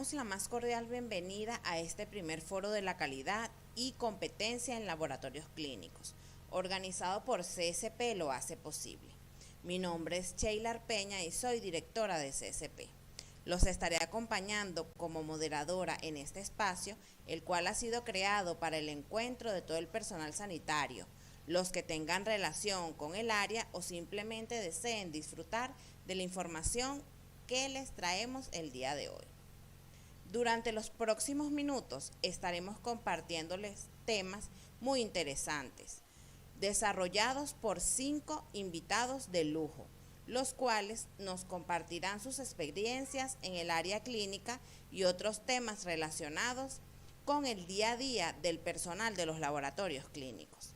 damos la más cordial bienvenida a este primer foro de la calidad y competencia en laboratorios clínicos, organizado por CSP Lo Hace Posible. Mi nombre es Sheila Peña y soy directora de CSP. Los estaré acompañando como moderadora en este espacio, el cual ha sido creado para el encuentro de todo el personal sanitario, los que tengan relación con el área o simplemente deseen disfrutar de la información que les traemos el día de hoy. Durante los próximos minutos estaremos compartiéndoles temas muy interesantes, desarrollados por 5 invitados de lujo, los cuales nos compartirán sus experiencias en el área clínica y otros temas relacionados con el día a día del personal de los laboratorios clínicos.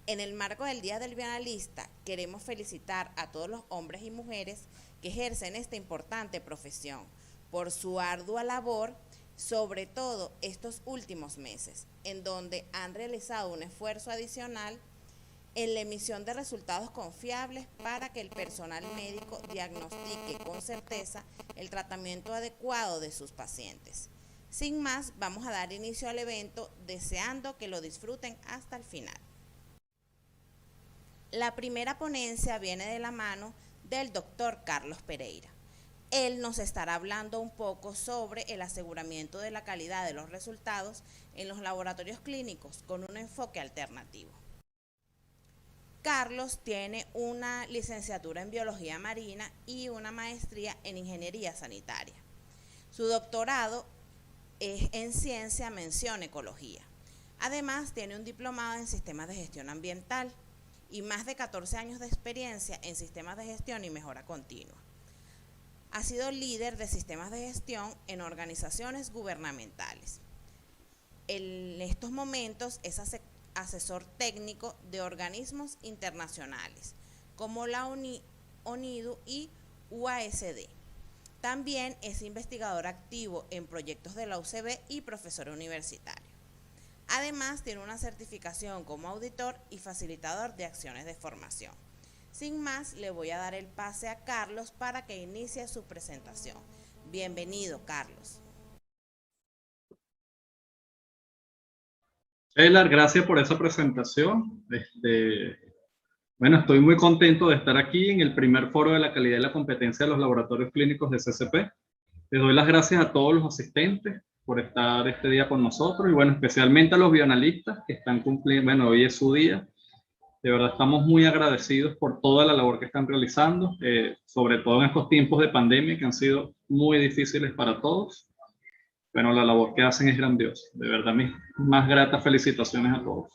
En el marco del Día del Bioanalista, queremos felicitar a todos los hombres y mujeres que ejercen esta importante profesión por su ardua labor, sobre todo estos últimos meses, en donde han realizado un esfuerzo adicional en la emisión de resultados confiables para que el personal médico diagnostique con certeza el tratamiento adecuado de sus pacientes. Sin más, vamos a dar inicio al evento deseando que lo disfruten hasta el final. La primera ponencia viene de la mano del doctor Carlos Pereira. Él nos estará hablando un poco sobre el aseguramiento de la calidad de los resultados en los laboratorios clínicos con un enfoque alternativo. Carlos tiene una licenciatura en biología marina y una maestría en ingeniería sanitaria. Su doctorado es en ciencia mención ecología. Además, tiene un diplomado en sistemas de gestión ambiental y más de 14 años de experiencia en sistemas de gestión y mejora continua. Ha sido líder de sistemas de gestión en organizaciones gubernamentales. En estos momentos es asesor técnico de organismos internacionales como la ONIDU y UASD. También es investigador activo en proyectos de la UCB y profesor universitario. Además, tiene una certificación como auditor y facilitador de acciones de formación. Sin más, le voy a dar el pase a Carlos para que inicie su presentación. Bienvenido, Carlos. Sheila, gracias por esa presentación. Bueno, estoy muy contento de estar aquí en el primer foro de la calidad y la competencia de los laboratorios clínicos de CSP. Les doy las gracias a todos los asistentes por estar este día con nosotros y bueno, especialmente a los bioanalistas que están cumpliendo, bueno, hoy es su día. De verdad estamos muy agradecidos por toda la labor que están realizando, sobre todo en estos tiempos de pandemia que han sido muy difíciles para todos. Bueno, la labor que hacen es grandiosa. De verdad, mis más gratas felicitaciones a todos.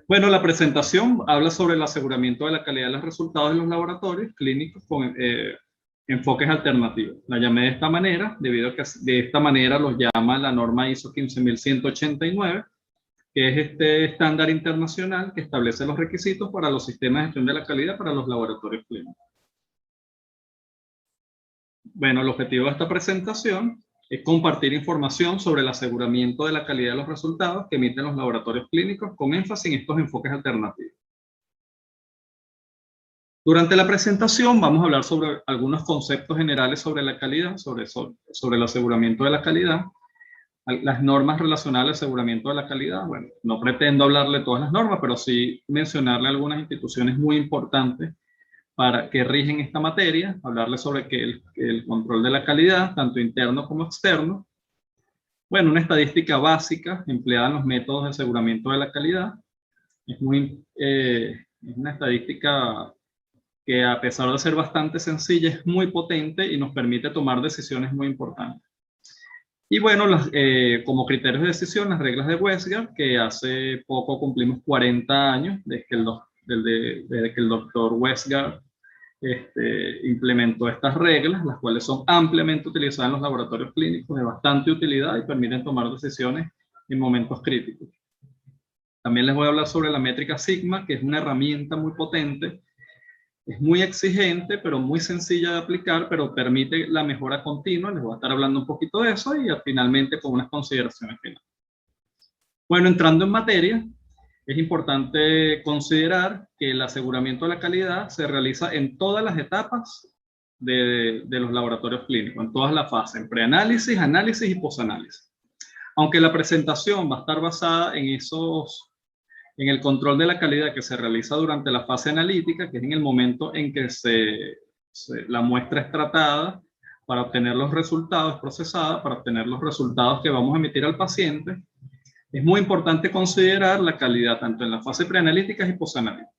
Bueno, la presentación habla sobre el aseguramiento de la calidad de los resultados de los laboratorios clínicos con enfoques alternativos. La llamé de esta manera, debido a que de esta manera los llama la norma ISO 15189, que es este estándar internacional que establece los requisitos para los sistemas de gestión de la calidad para los laboratorios clínicos. Bueno, el objetivo de esta presentación es compartir información sobre el aseguramiento de la calidad de los resultados que emiten los laboratorios clínicos con énfasis en estos enfoques alternativos. Durante la presentación vamos a hablar sobre algunos conceptos generales sobre la calidad, sobre el aseguramiento de la calidad, las normas relacionadas al aseguramiento de la calidad. Bueno, no pretendo hablarle de todas las normas, pero sí mencionarle algunas instituciones muy importantes para que rigen esta materia, hablarle sobre el control de la calidad, tanto interno como externo. Bueno, una estadística básica empleada en los métodos de aseguramiento de la calidad. Es una estadística que a pesar de ser bastante sencilla, es muy potente y nos permite tomar decisiones muy importantes. Y bueno, como criterios de decisión, las reglas de Westgard, que hace poco cumplimos 40 años desde que el doctor Westgard implementó estas reglas, las cuales son ampliamente utilizadas en los laboratorios clínicos, de bastante utilidad y permiten tomar decisiones en momentos críticos. También les voy a hablar sobre la métrica Sigma, que es una herramienta muy potente. Es muy exigente, pero muy sencilla de aplicar, pero permite la mejora continua. Les voy a estar hablando un poquito de eso y finalmente con unas consideraciones finales. Bueno, entrando en materia, es importante considerar que el aseguramiento de la calidad se realiza en todas las etapas de los laboratorios clínicos, en todas las fases, en preanálisis, análisis y posanálisis. Aunque la presentación va a estar basada en el control de la calidad que se realiza durante la fase analítica, que es en el momento en que la muestra es tratada para obtener los resultados, procesada para obtener los resultados que vamos a emitir al paciente, es muy importante considerar la calidad tanto en la fase preanalítica y posanalítica.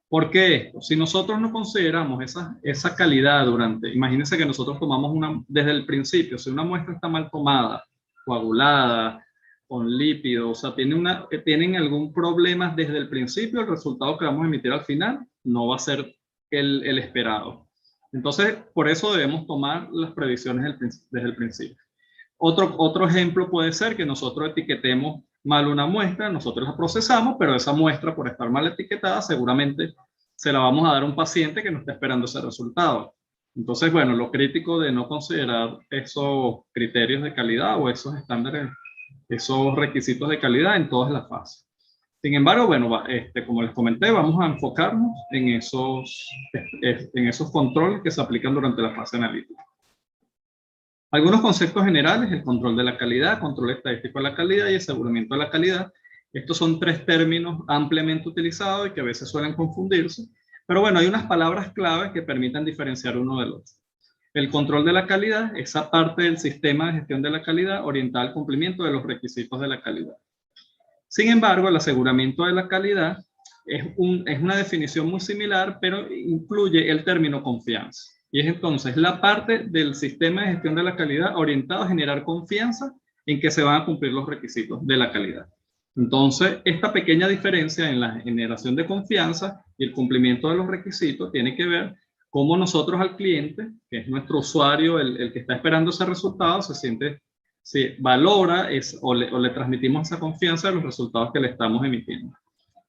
¿Por qué esto? Si nosotros no consideramos esa calidad imagínense que nosotros tomamos desde el principio, si una muestra está mal tomada, coagulada, con lípidos, o sea, tienen algún problema desde el principio, el resultado que vamos a emitir al final no va a ser el esperado. Entonces, por eso debemos tomar las previsiones desde el principio. Otro ejemplo puede ser que nosotros etiquetemos mal una muestra, nosotros la procesamos, pero esa muestra, por estar mal etiquetada, seguramente se la vamos a dar a un paciente que no está esperando ese resultado. Entonces, bueno, lo crítico de no considerar esos criterios de calidad o esos estándares, esos requisitos de calidad en todas las fases. Sin embargo, bueno, como les comenté, vamos a enfocarnos en esos controles que se aplican durante la fase analítica. Algunos conceptos generales: el control de la calidad, control estadístico de la calidad y aseguramiento de la calidad. Estos son tres términos ampliamente utilizados y que a veces suelen confundirse, pero bueno, hay unas palabras claves que permiten diferenciar uno del otro. El control de la calidad, esa parte del sistema de gestión de la calidad orientada al cumplimiento de los requisitos de la calidad. Sin embargo, el aseguramiento de la calidad es una definición muy similar, pero incluye el término confianza. Y es entonces la parte del sistema de gestión de la calidad orientado a generar confianza en que se van a cumplir los requisitos de la calidad. Entonces, esta pequeña diferencia en la generación de confianza y el cumplimiento de los requisitos tiene que ver cómo nosotros al cliente, que es nuestro usuario, el que está esperando ese resultado, se valora o le transmitimos esa confianza de los resultados que le estamos emitiendo.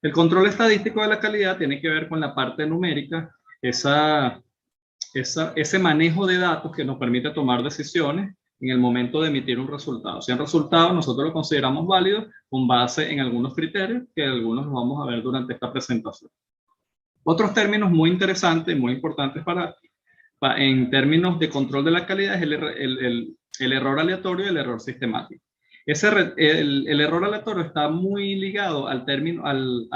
El control estadístico de la calidad tiene que ver con la parte numérica, ese manejo de datos que nos permite tomar decisiones en el momento de emitir un resultado. Si el resultado nosotros lo consideramos válido con base en algunos criterios que algunos los vamos a ver durante esta presentación. Otros términos muy interesantes, muy importantes en términos de control de la calidad es el error aleatorio y el error sistemático. El error aleatorio está muy ligado a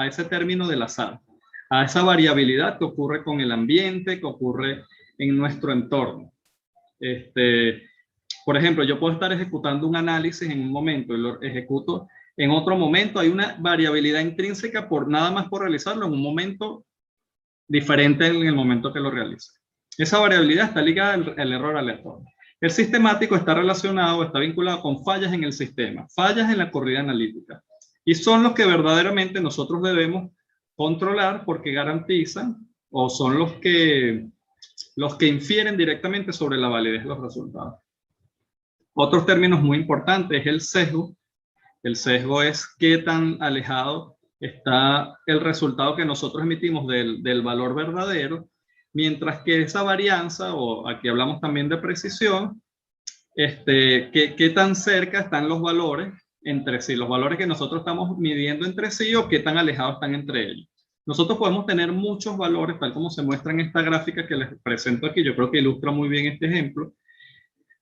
ese término del azar, a esa variabilidad que ocurre con el ambiente, que ocurre en nuestro entorno. Por ejemplo, yo puedo estar ejecutando un análisis en un momento y lo ejecuto en otro momento. Hay una variabilidad intrínseca nada más por realizarlo en un momento diferente en el momento que lo realizo. Esa variabilidad está ligada al error aleatorio. El sistemático está vinculado con fallas en el sistema, fallas en la corrida analítica. Y son los que verdaderamente nosotros debemos controlar porque garantizan o son los que infieren directamente sobre la validez de los resultados. Otros términos muy importantes es el sesgo. El sesgo es qué tan alejado está el resultado que nosotros emitimos del valor verdadero, mientras que esa varianza, o aquí hablamos también de precisión, qué tan cerca están los valores entre sí, los valores que nosotros estamos midiendo entre sí o qué tan alejados están entre ellos. Nosotros podemos tener muchos valores, tal como se muestra en esta gráfica que les presento aquí. Yo creo que ilustra muy bien este ejemplo.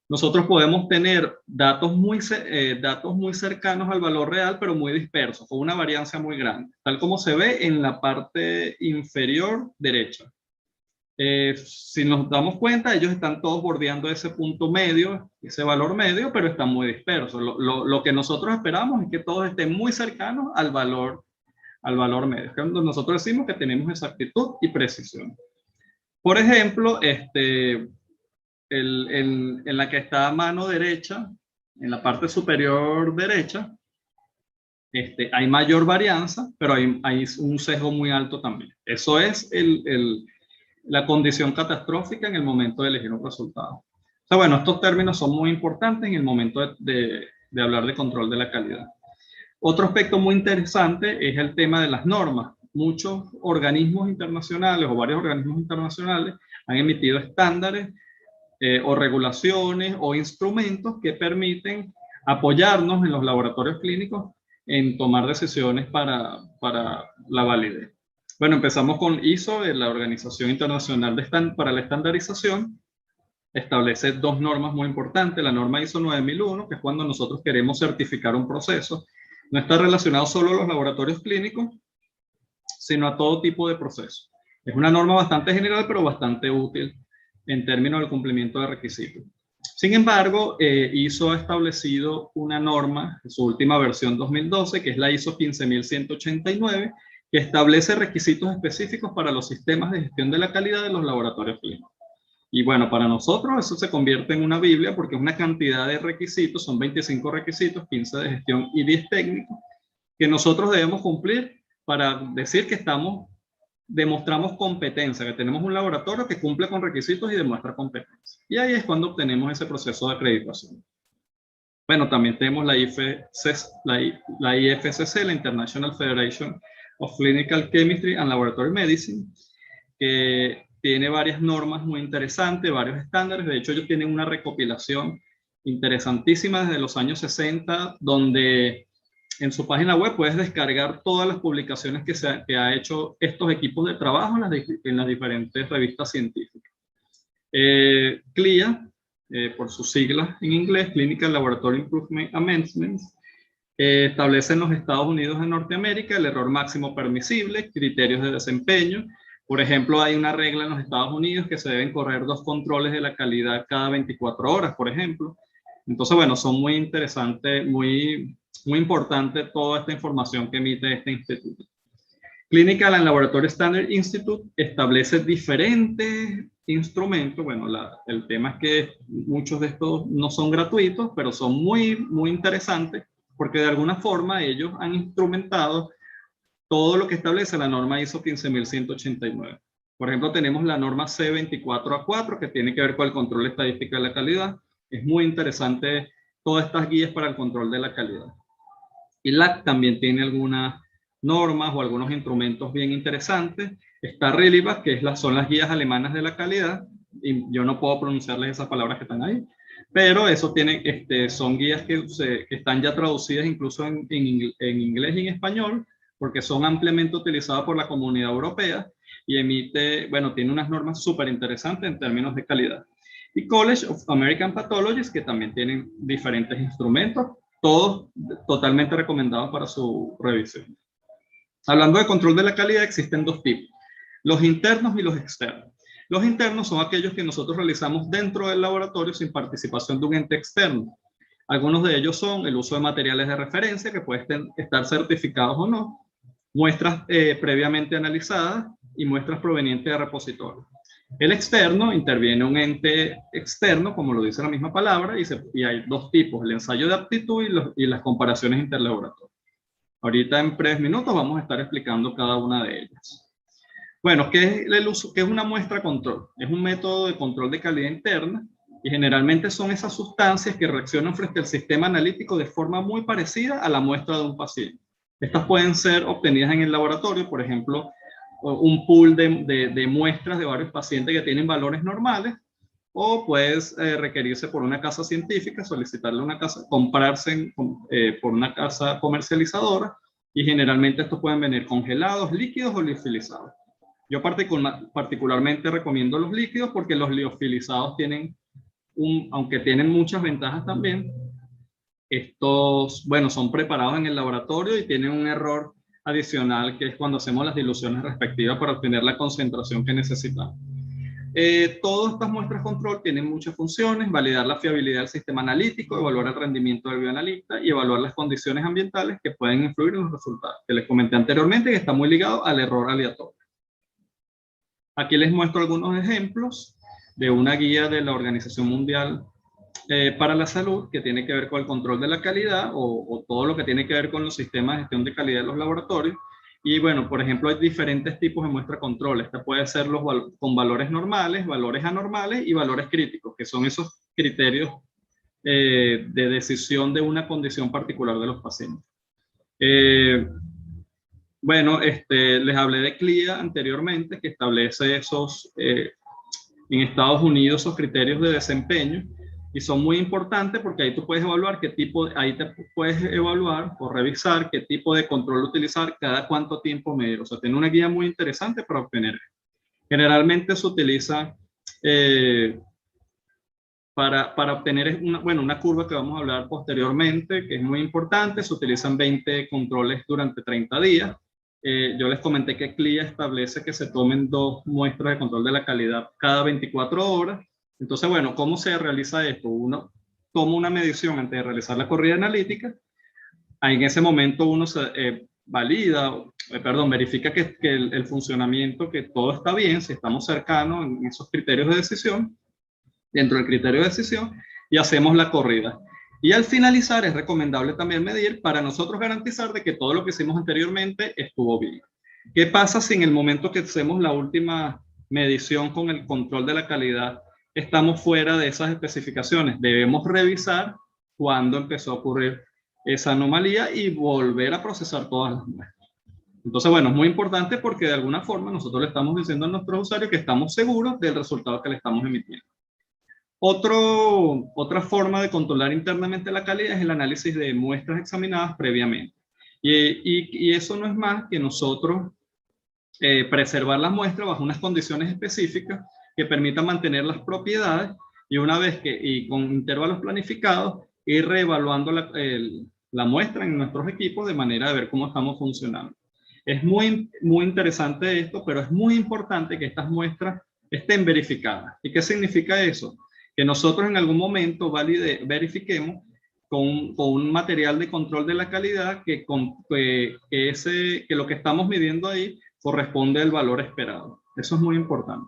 Nosotros podemos tener datos muy cercanos al valor real, pero muy dispersos, con una varianza muy grande, tal como se ve en la parte inferior derecha. Si nos damos cuenta, ellos están todos bordeando ese punto medio, ese valor medio, pero están muy dispersos. Lo que nosotros esperamos es que todos estén muy cercanos al valor medio. Es cuando nosotros decimos que tenemos exactitud y precisión. Por ejemplo, en la que está a mano derecha, en la parte superior derecha, hay mayor varianza, pero hay un sesgo muy alto también. Eso es la condición catastrófica en el momento de elegir un resultado. O sea, bueno, estos términos son muy importantes en el momento de hablar de control de la calidad. Otro aspecto muy interesante es el tema de las normas. Muchos organismos internacionales o varios organismos internacionales han emitido estándares o regulaciones o instrumentos que permiten apoyarnos en los laboratorios clínicos en tomar decisiones para la validez. Bueno, empezamos con ISO, la Organización Internacional para la Estandarización. Establece dos normas muy importantes. La norma ISO 9001, que es cuando nosotros queremos certificar un proceso. No está relacionado solo a los laboratorios clínicos, sino a todo tipo de proceso. Es una norma bastante general, pero bastante útil en términos del cumplimiento de requisitos. Sin embargo, ISO ha establecido una norma, en su última versión 2012, que es la ISO 15189, que establece requisitos específicos para los sistemas de gestión de la calidad de los laboratorios clínicos. Y bueno, para nosotros eso se convierte en una Biblia porque es una cantidad de requisitos, son 25 requisitos, 15 de gestión y 10 técnicos, que nosotros debemos cumplir para decir que demostramos competencia, que tenemos un laboratorio que cumple con requisitos y demuestra competencia. Y ahí es cuando obtenemos ese proceso de acreditación. Bueno, también tenemos la IFCC, la International Federation of Clinical Chemistry and Laboratory Medicine, que tiene varias normas muy interesantes, varios estándares. De hecho, ellos tienen una recopilación interesantísima desde los años 60, donde en su página web puedes descargar todas las publicaciones que ha hecho estos equipos de trabajo en las diferentes revistas científicas. CLIA, por sus siglas en inglés, Clinical Laboratory Improvement Amendments, establece en los Estados Unidos de Norteamérica el error máximo permisible, criterios de desempeño. Por ejemplo, hay una regla en los Estados Unidos que se deben correr 2 controles de la calidad cada 24 horas, por ejemplo. Entonces, bueno, son muy interesantes, muy importante toda esta información que emite este instituto. Clinical and Laboratory Standard Institute establece diferentes instrumentos. Bueno, el tema es que muchos de estos no son gratuitos, pero son muy interesantes porque de alguna forma ellos han instrumentado todo lo que establece la norma ISO 15189. Por ejemplo, tenemos la norma C24A4 que tiene que ver con el control estadístico de la calidad. Es muy interesante todas estas guías para el control de la calidad. ILAC también tiene algunas normas o algunos instrumentos bien interesantes. Está RELIVAC, que son las guías alemanas de la calidad, y yo no puedo pronunciarles esas palabras que están ahí, pero eso son guías que están ya traducidas incluso en inglés y en español, porque son ampliamente utilizadas por la comunidad europea y tiene unas normas súper interesantes en términos de calidad. Y College of American Pathologists, que también tienen diferentes instrumentos, todos totalmente recomendados para su revisión. Hablando de control de la calidad, existen 2 tipos, los internos y los externos. Los internos son aquellos que nosotros realizamos dentro del laboratorio sin participación de un ente externo. Algunos de ellos son el uso de materiales de referencia que pueden estar certificados o no, muestras previamente analizadas y muestras provenientes de repositorios. El externo, interviene un ente externo, como lo dice la misma palabra, y hay 2 tipos, el ensayo de aptitud y las comparaciones interlaboratorias. Ahorita en 3 minutos vamos a estar explicando cada una de ellas. Bueno, ¿qué es una muestra control? Es un método de control de calidad interna y generalmente son esas sustancias que reaccionan frente al sistema analítico de forma muy parecida a la muestra de un paciente. Estas pueden ser obtenidas en el laboratorio, por ejemplo, un pool de muestras de varios pacientes que tienen valores normales, o puedes requerirse por una casa científica, solicitarle una casa, comprarse por una casa comercializadora, y generalmente estos pueden venir congelados, líquidos o liofilizados. Yo particularmente recomiendo los líquidos porque los liofilizados aunque tienen muchas ventajas también, estos, son preparados en el laboratorio y tienen un error adicional que es cuando hacemos las diluciones respectivas para obtener la concentración que necesitamos. Todas estas muestras control tienen muchas funciones: validar la fiabilidad del sistema analítico, evaluar el rendimiento del bioanalista y evaluar las condiciones ambientales que pueden influir en los resultados, que les comenté anteriormente, que está muy ligado al error aleatorio. Aquí les muestro algunos ejemplos de una guía de la Organización Mundial para la Salud que tiene que ver con el control de la calidad o todo lo que tiene que ver con los sistemas de gestión de calidad de los laboratorios. Y bueno, por ejemplo, hay diferentes tipos de muestra control. Esta puede ser con valores normales, valores anormales y valores críticos, que son esos criterios de decisión de una condición particular de los pacientes. Les hablé de CLIA anteriormente, que establece en Estados Unidos esos criterios de desempeño. y son muy importantes porque ahí tú puedes evaluar ahí te puedes evaluar o revisar qué tipo de control utilizar, cada cuánto tiempo medir. O sea, tiene una guía muy interesante para obtener. Generalmente se utiliza para obtener una curva que vamos a hablar posteriormente, que es muy importante. Se utilizan 20 controles durante 30 días. Yo les comenté que CLIA establece que se tomen 2 muestras de control de la calidad cada 24 horas. Entonces, bueno, ¿cómo se realiza esto? Uno toma una medición antes de realizar la corrida analítica. Ahí en ese momento uno verifica que el funcionamiento, que todo está bien, si estamos cercanos en esos criterios de decisión, dentro del criterio de decisión, y hacemos la corrida. Y al finalizar es recomendable también medir para nosotros garantizar de que todo lo que hicimos anteriormente estuvo bien. ¿Qué pasa si en el momento que hacemos la última medición con el control de la calidad estamos fuera de esas especificaciones? Debemos revisar cuándo empezó a ocurrir esa anomalía y volver a procesar todas las muestras. Entonces, bueno, es muy importante porque de alguna forma nosotros le estamos diciendo a nuestros usuarios que estamos seguros del resultado que le estamos emitiendo. Otra forma de controlar internamente la calidad es el análisis de muestras examinadas previamente. Y eso no es más que nosotros preservar las muestras bajo unas condiciones específicas que permitan mantener las propiedades y una vez y con intervalos planificados, ir reevaluando la muestra en nuestros equipos de manera de ver cómo estamos funcionando. Es muy interesante esto, pero es muy importante que estas muestras estén verificadas. ¿Y qué significa eso? Que nosotros en algún momento verifiquemos con un material de control de la calidad que lo que estamos midiendo ahí corresponde al valor esperado. Eso es muy importante.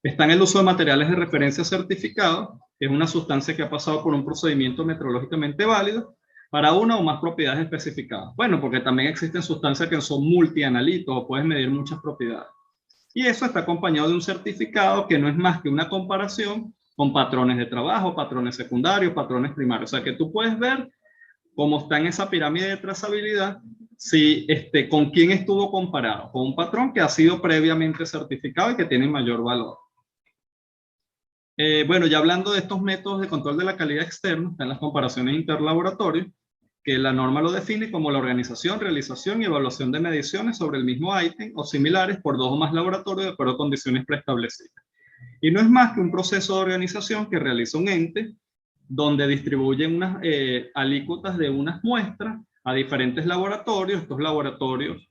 Está en el uso de materiales de referencia certificados, que es una sustancia que ha pasado por un procedimiento metrológicamente válido para una o más propiedades especificadas. Bueno, porque también existen sustancias que son multianalitos o puedes medir muchas propiedades. Y eso está acompañado de un certificado que no es más que una comparación con patrones de trabajo, patrones secundarios, patrones primarios. O sea que tú puedes ver cómo está en esa pirámide de trazabilidad, con quién estuvo comparado, con un patrón que ha sido previamente certificado y que tiene mayor valor. Bueno, ya hablando de estos métodos de control de la calidad externa, están las comparaciones interlaboratorio, que la norma lo define como la organización, realización y evaluación de mediciones sobre el mismo ítem o similares por 2 o más laboratorios de acuerdo a condiciones preestablecidas. Y no es más que un proceso de organización que realiza un ente donde distribuyen unas alícuotas de unas muestras a diferentes laboratorios. Estos laboratorios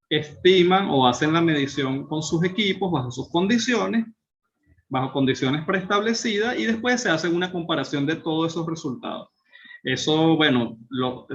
estiman o hacen la medición con sus equipos bajo sus condiciones, bajo condiciones preestablecidas, y después se hace una comparación de todos esos resultados. Eso, bueno,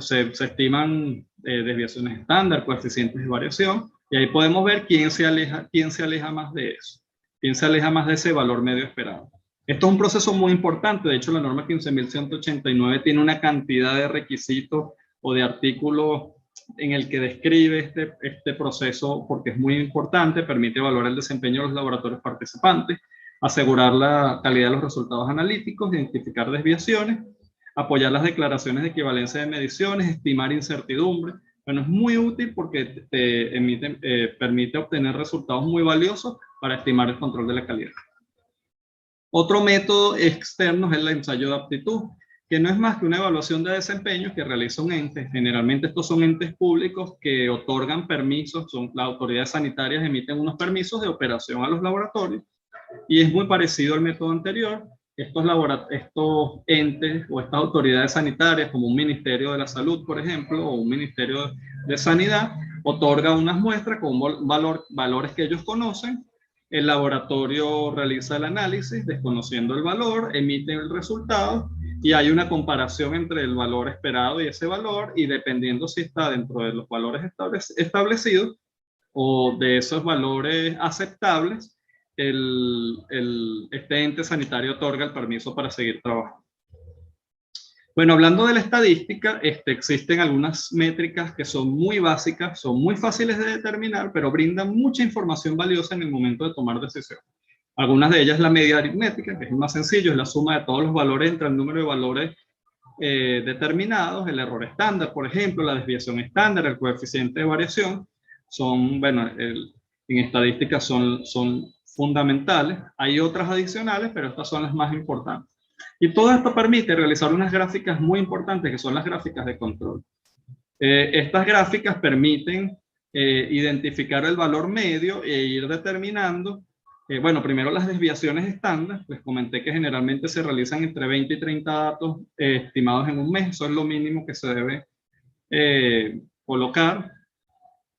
se estiman desviaciones estándar, coeficientes de variación, y ahí podemos ver quién se aleja más de eso, quién se aleja más de ese valor medio esperado. Esto es un proceso muy importante. De hecho, la norma 15.189 tiene una cantidad de requisitos o de artículos en el que describe este proceso, porque es muy importante, permite evaluar el desempeño de los laboratorios participantes, asegurar la calidad de los resultados analíticos, identificar desviaciones, apoyar las declaraciones de equivalencia de mediciones, estimar incertidumbre. Bueno, es muy útil porque permite obtener resultados muy valiosos para estimar el control de la calidad. Otro método externo es el ensayo de aptitud, que no es más que una evaluación de desempeño que realiza un ente. Generalmente estos son entes públicos que otorgan permisos, las autoridades sanitarias emiten unos permisos de operación a los laboratorios, y es muy parecido al método anterior. Estos entes o estas autoridades sanitarias, como un Ministerio de la Salud, por ejemplo, o un Ministerio de Sanidad, otorgan unas muestras con valores que ellos conocen. El laboratorio realiza el análisis, desconociendo el valor, emite el resultado y hay una comparación entre el valor esperado y ese valor, y dependiendo si está dentro de los valores establecidos o de esos valores aceptables, este ente sanitario otorga el permiso para seguir trabajando. Bueno, hablando de la estadística, existen algunas métricas que son muy básicas, son muy fáciles de determinar, pero brindan mucha información valiosa en el momento de tomar decisiones. Algunas de ellas es la media aritmética, que es más sencillo, es la suma de todos los valores entre el número de valores determinados, el error estándar, por ejemplo, la desviación estándar, el coeficiente de variación, son, bueno, en estadística son fundamentales. Hay otras adicionales, pero estas son las más importantes. Y todo esto permite realizar unas gráficas muy importantes, que son las gráficas de control. Estas gráficas permiten identificar el valor medio e ir determinando, bueno, primero las desviaciones estándar. Les comenté que generalmente se realizan entre 20 y 30 datos estimados en un mes. Eso es lo mínimo que se debe colocar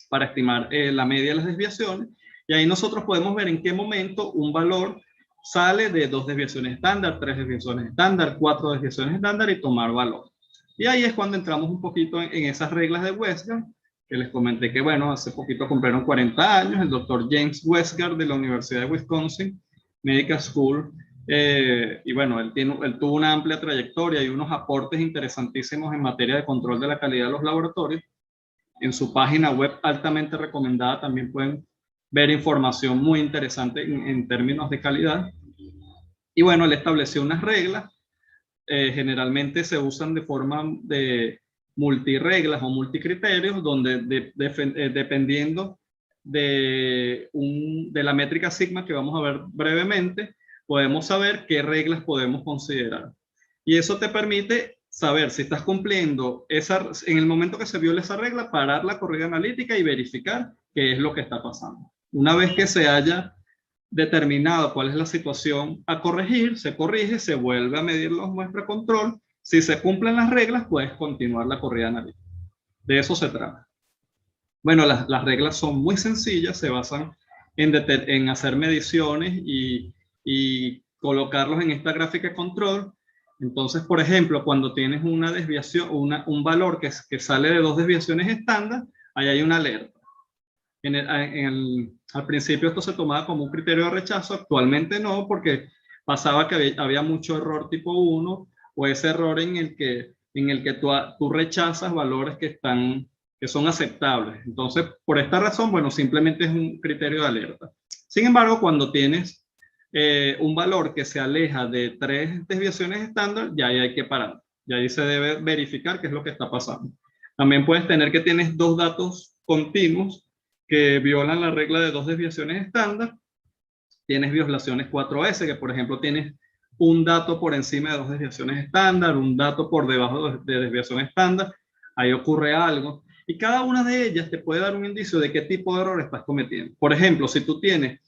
para estimar la media de las desviaciones. Y ahí nosotros podemos ver en qué momento un valor sale de 2 desviaciones estándar, 3 desviaciones estándar, 4 desviaciones estándar y tomar valor. Y ahí es cuando entramos un poquito en esas reglas de Westgard, que les comenté que, bueno, hace poquito cumplieron 40 años, el doctor James Westgard de la Universidad de Wisconsin Medical School, y bueno, él tuvo una amplia trayectoria y unos aportes interesantísimos en materia de control de la calidad de los laboratorios. En su página web altamente recomendada también pueden ver información muy interesante en términos de calidad. Y bueno, él estableció unas reglas. Generalmente se usan de forma de multireglas o multicriterios, donde dependiendo de la métrica sigma que vamos a ver brevemente, podemos saber qué reglas podemos considerar. Y eso te permite saber si estás cumpliendo en el momento que se viola esa regla, parar la corrida analítica y verificar qué es lo que está pasando. Una vez que se haya determinado cuál es la situación a corregir, se corrige, se vuelve a medir los muestras de control. Si se cumplen las reglas, puedes continuar la corrida analítica. De eso se trata. Bueno, las reglas son muy sencillas, se basan en hacer mediciones y colocarlos en esta gráfica de control. Entonces, por ejemplo, cuando tienes una desviación, un valor que sale de 2 desviaciones estándar, ahí hay una alerta. Al principio esto se tomaba como un criterio de rechazo, actualmente no, porque pasaba que había mucho error tipo 1, o ese error en el que tú rechazas valores que son aceptables. Entonces, por esta razón, bueno, simplemente es un criterio de alerta. Sin embargo, cuando tienes un valor que se aleja de 3 desviaciones estándar, ya ahí hay que parar. Y ahí se debe verificar qué es lo que está pasando. También puedes tener que tienes 2 datos continuos que violan la regla de 2 desviaciones estándar. Tienes violaciones 4S, que por ejemplo tienes un dato por encima de 2 desviaciones estándar, un dato por debajo de desviación estándar. Ahí ocurre algo. Y cada una de ellas te puede dar un indicio de qué tipo de error estás cometiendo. Por ejemplo, si tú tienes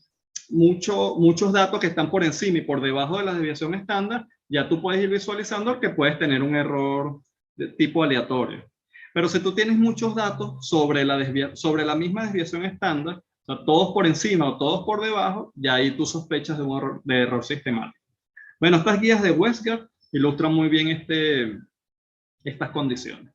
muchos datos que están por encima y por debajo de la desviación estándar, ya tú puedes ir visualizando que puedes tener un error de tipo aleatorio. Pero si tú tienes muchos datos sobre la misma desviación estándar, o sea, todos por encima o todos por debajo, ya ahí tú sospechas de error sistemático. Bueno, estas guías de Westgard ilustran muy bien estas condiciones.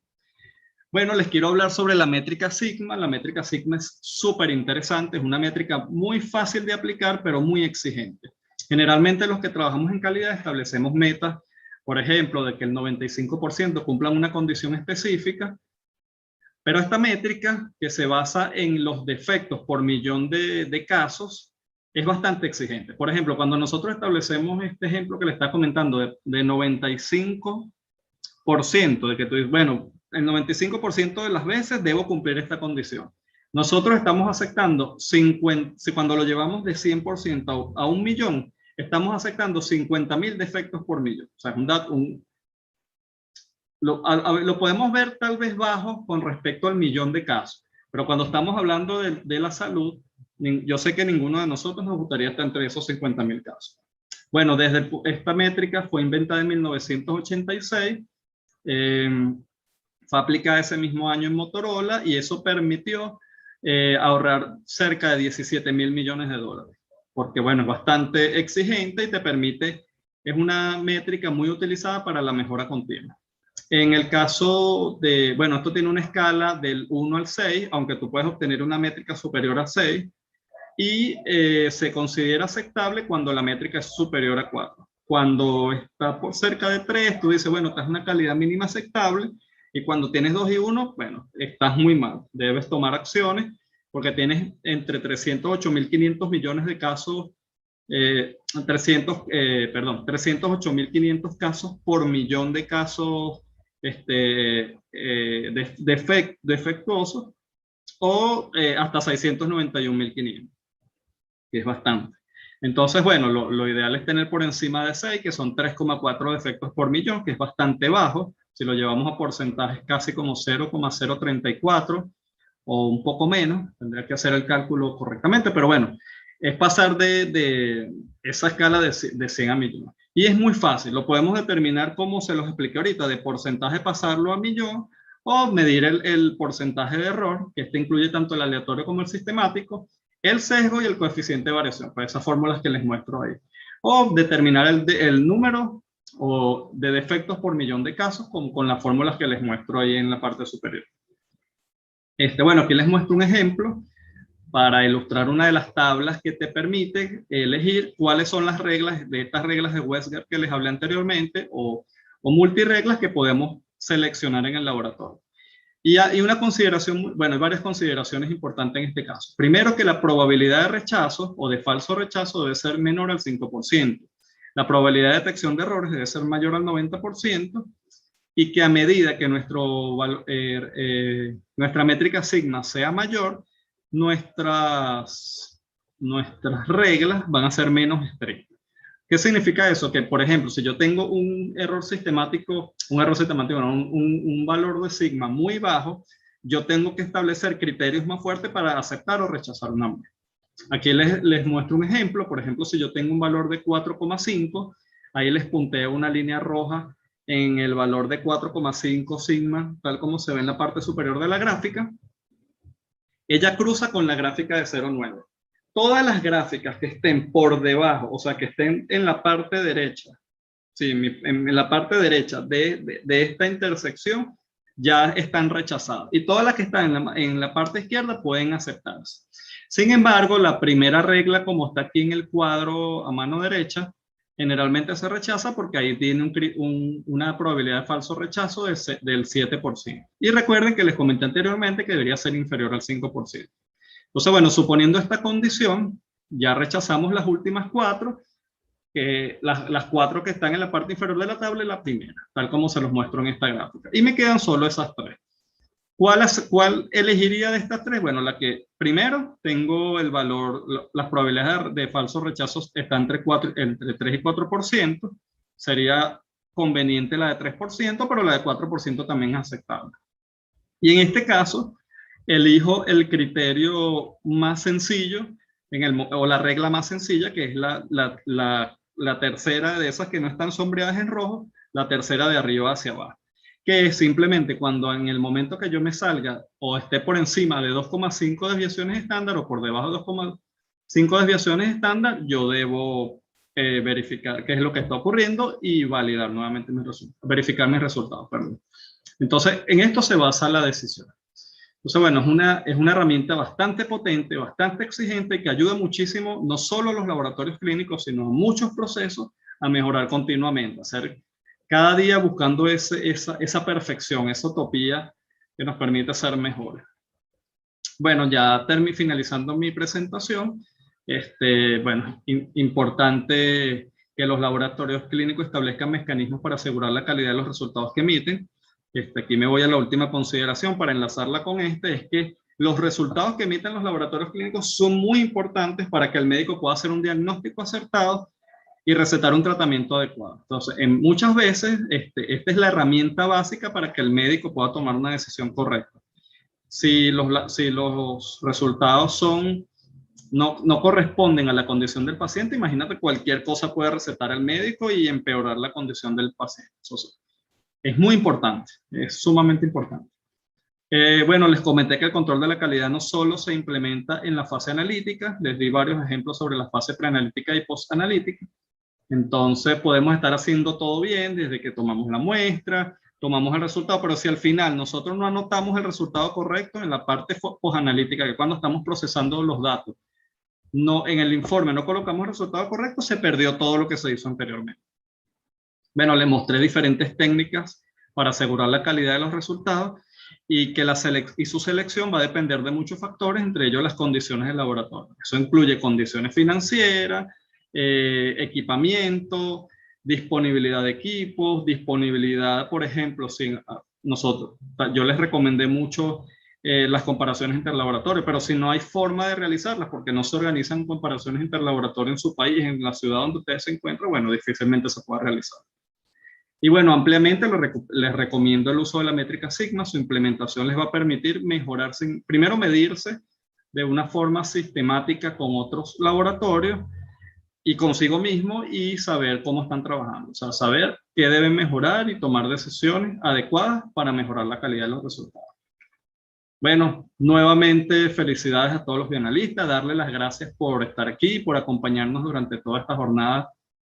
Bueno, les quiero hablar sobre la métrica sigma. La métrica sigma es súper interesante, es una métrica muy fácil de aplicar, pero muy exigente. Generalmente los que trabajamos en calidad establecemos metas, por ejemplo, de que el 95% cumplan una condición específica, pero esta métrica, que se basa en los defectos por millón de casos, es bastante exigente. Por ejemplo, cuando nosotros establecemos este ejemplo que le está comentando de 95%, de que tú dices, bueno, el 95% de las veces debo cumplir esta condición. Nosotros estamos aceptando 50, si cuando lo llevamos de 100% a 1 millón, estamos aceptando 50.000 defectos por millón. O sea, lo podemos ver tal vez bajo con respecto al millón de casos, pero cuando estamos hablando de la salud, yo sé que ninguno de nosotros nos gustaría estar entre esos 50.000 casos. Bueno, esta métrica fue inventada en 1986, fue aplicada ese mismo año en Motorola y eso permitió ahorrar cerca de 17.000 millones de dólares, porque bueno, es bastante exigente y te permite, es una métrica muy utilizada para la mejora continua. En el caso de, bueno, esto tiene una escala del 1 al 6, aunque tú puedes obtener una métrica superior a 6, y se considera aceptable cuando la métrica es superior a 4. Cuando está por cerca de 3, tú dices, bueno, esta es una calidad mínima aceptable, y cuando tienes 2 y 1, bueno, estás muy mal. Debes tomar acciones, porque tienes entre 308.500 millones de casos, 308.500 casos por millón de casos defectuosos, o hasta 691.500, que es bastante. Entonces, bueno, lo ideal es tener por encima de 6, que son 3,4 defectos por millón, que es bastante bajo. Si lo llevamos a porcentajes casi como 0,034 o un poco menos, tendría que hacer el cálculo correctamente, pero bueno, es pasar de esa escala de 100 a millón. Y es muy fácil, lo podemos determinar como se los expliqué ahorita, de porcentaje pasarlo a millón, o medir el porcentaje de error, que este incluye tanto el aleatorio como el sistemático, el sesgo y el coeficiente de variación, pues esas fórmulas que les muestro ahí. O determinar el número o de defectos por millón de casos con las fórmulas que les muestro ahí en la parte superior. Bueno, aquí les muestro un ejemplo para ilustrar una de las tablas que te permite elegir cuáles son las reglas de estas reglas de Westgard que les hablé anteriormente o multireglas que podemos seleccionar en el laboratorio. Y hay una consideración, bueno, hay varias consideraciones importantes en este caso. Primero, que la probabilidad de rechazo o de falso rechazo debe ser menor al 5%. La probabilidad de detección de errores debe ser mayor al 90%. Y que a medida que nuestra métrica sigma sea mayor, nuestras reglas van a ser menos estrictas. ¿Qué significa eso? Que, por ejemplo, si yo tengo un valor de sigma muy bajo, yo tengo que establecer criterios más fuertes para aceptar o rechazar una muestra. Aquí les muestro un ejemplo. Por ejemplo, si yo tengo un valor de 4,5, ahí les punteo una línea roja en el valor de 4,5 sigma, tal como se ve en la parte superior de la gráfica. Ella cruza con la gráfica de 0,9. Todas las gráficas que estén por debajo, o sea, que estén en la parte derecha, sí, en la parte derecha de esta intersección, ya están rechazadas. Y todas las que están en la parte izquierda pueden aceptarse. Sin embargo, la primera regla, como está aquí en el cuadro a mano derecha, generalmente se rechaza porque ahí tiene una probabilidad de falso rechazo del 7%. Y recuerden que les comenté anteriormente que debería ser inferior al 5%. Entonces, bueno, suponiendo esta condición, ya rechazamos las últimas 4, las 4 que están en la parte inferior de la tabla y la primera, tal como se los muestro en esta gráfica. Y me quedan solo esas 3. ¿Cuál elegiría de estas 3? Bueno, la que primero tengo el valor, las probabilidades de falsos rechazos están entre 3 y 4%. Sería conveniente la de 3%, pero la de 4% también es aceptable. Y en este caso, elijo el criterio más sencillo, o la regla más sencilla, que es la tercera de esas que no están sombreadas en rojo, la tercera de arriba hacia abajo, que es simplemente cuando en el momento que yo me salga o esté por encima de 2,5 desviaciones estándar o por debajo de 2,5 desviaciones estándar, yo debo verificar qué es lo que está ocurriendo y validar nuevamente verificar mis resultados. Perdón. Entonces, en esto se basa la decisión. Entonces, bueno, es una herramienta bastante potente, bastante exigente y que ayuda muchísimo, no solo a los laboratorios clínicos, sino a muchos procesos a mejorar continuamente, hacer cada día buscando esa perfección, esa utopía que nos permite ser mejores. Bueno, ya finalizando mi presentación, bueno, importante que los laboratorios clínicos establezcan mecanismos para asegurar la calidad de los resultados que emiten. Aquí me voy a la última consideración para enlazarla con es que los resultados que emiten los laboratorios clínicos son muy importantes para que el médico pueda hacer un diagnóstico acertado y recetar un tratamiento adecuado. Entonces, muchas veces, esta es la herramienta básica para que el médico pueda tomar una decisión correcta. Si los resultados no corresponden a la condición del paciente, imagínate, cualquier cosa puede recetar el médico y empeorar la condición del paciente. Entonces, es muy importante, es sumamente importante. Bueno, les comenté que el control de la calidad no solo se implementa en la fase analítica, les di varios ejemplos sobre la fase preanalítica y postanalítica. Entonces podemos estar haciendo todo bien desde que tomamos la muestra, tomamos el resultado, pero si al final nosotros no anotamos el resultado correcto en la parte postanalítica, que cuando estamos procesando los datos, en el informe no colocamos el resultado correcto, se perdió todo lo que se hizo anteriormente. Bueno, le mostré diferentes técnicas para asegurar la calidad de los resultados y que su selección va a depender de muchos factores, entre ellos las condiciones del laboratorio. Eso incluye condiciones financieras, equipamiento, disponibilidad de equipos, disponibilidad, por ejemplo, yo les recomendé mucho las comparaciones interlaboratorios, pero si no hay forma de realizarlas, porque no se organizan comparaciones interlaboratorios en su país, en la ciudad donde ustedes se encuentran, bueno, difícilmente se pueda realizar. Y bueno, ampliamente les recomiendo el uso de la métrica Sigma. Su implementación les va a permitir mejorarse, primero medirse de una forma sistemática con otros laboratorios y consigo mismo, y saber cómo están trabajando, o sea, saber qué deben mejorar y tomar decisiones adecuadas para mejorar la calidad de los resultados. Bueno, nuevamente felicidades a todos los bienalistas, darles las gracias por estar aquí, por acompañarnos durante toda esta jornada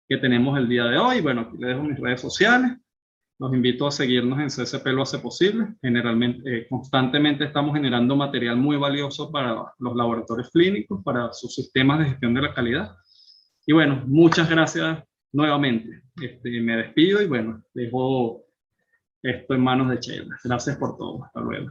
que tenemos el día de hoy. Bueno, aquí les dejo mis redes sociales. Los invito a seguirnos en CSP Lo Hace Posible. Generalmente, constantemente estamos generando material muy valioso para los laboratorios clínicos, para sus sistemas de gestión de la calidad. Y bueno, muchas gracias nuevamente. Me despido y bueno, dejo esto en manos de Sheila. Gracias por todo. Hasta luego.